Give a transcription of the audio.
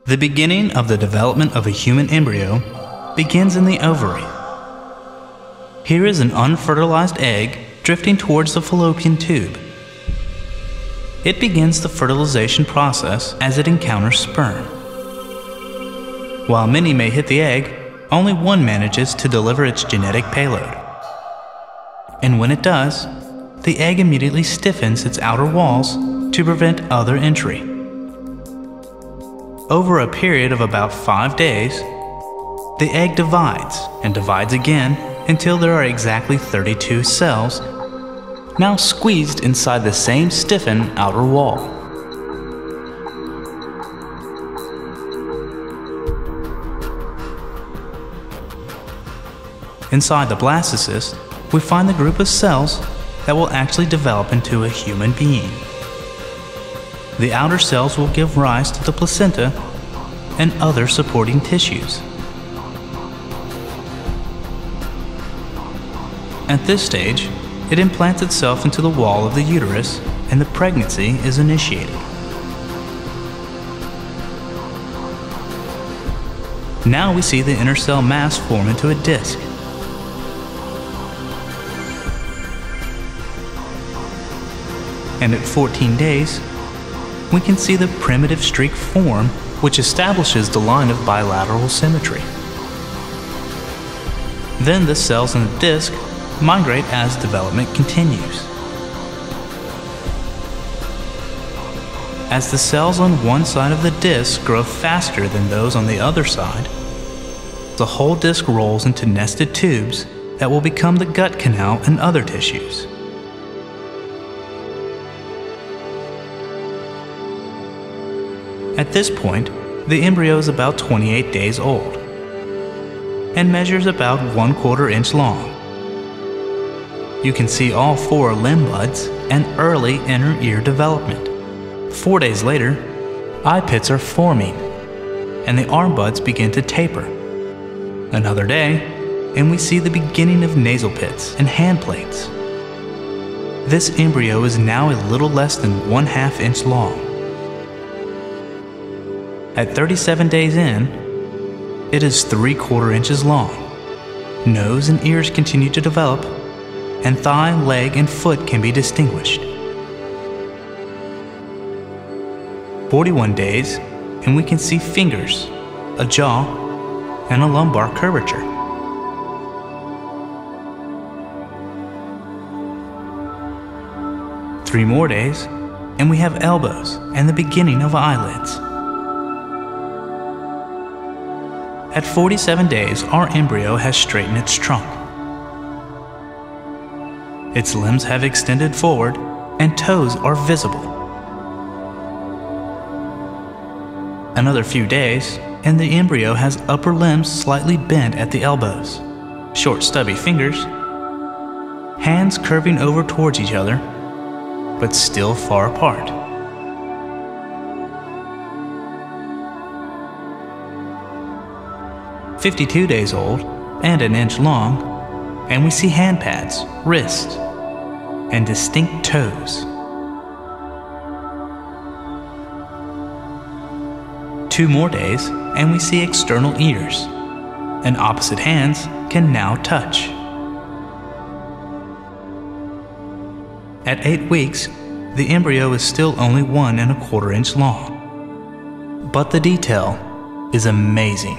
The beginning of the development of a human embryo begins in the ovary. Here is an unfertilized egg drifting towards the fallopian tube. It begins the fertilization process as it encounters sperm. While many may hit the egg, only one manages to deliver its genetic payload. And when it does, the egg immediately stiffens its outer walls to prevent other entry. Over a period of about 5 days, the egg divides and divides again until there are exactly 32 cells, now squeezed inside the same stiffened outer wall. Inside the blastocyst, we find the group of cells that will actually develop into a human being. The outer cells will give rise to the placenta and other supporting tissues. At this stage, it implants itself into the wall of the uterus and the pregnancy is initiated. Now we see the inner cell mass form into a disc. And at 14 days, we can see the primitive streak form, which establishes the line of bilateral symmetry. Then the cells in the disc migrate as development continues. As the cells on one side of the disc grow faster than those on the other side, the whole disc rolls into nested tubes that will become the gut canal and other tissues. At this point, the embryo is about 28 days old and measures about 1/4 inch long. You can see all 4 limb buds and early inner ear development. 4 days later, eye pits are forming and the arm buds begin to taper. Another day, and we see the beginning of nasal pits and hand plates. This embryo is now a little less than 1/2 inch long. At 37 days in, it is 3/4 inches long. Nose and ears continue to develop, and thigh, leg, and foot can be distinguished. 41 days, and we can see fingers, a jaw, and a lumbar curvature. Three more days, and we have elbows and the beginning of eyelids. At 47 days, our embryo has straightened its trunk. Its limbs have extended forward and toes are visible. Another few days, and the embryo has upper limbs slightly bent at the elbows, short stubby fingers, hands curving over towards each other, but still far apart. "52 days old and an inch long, and we see hand pads, wrists, and distinct toes. 2 more days, and we see external ears, and opposite hands can now touch. At 8 weeks, the embryo is still only 1 1/4 inch long, but the detail is amazing.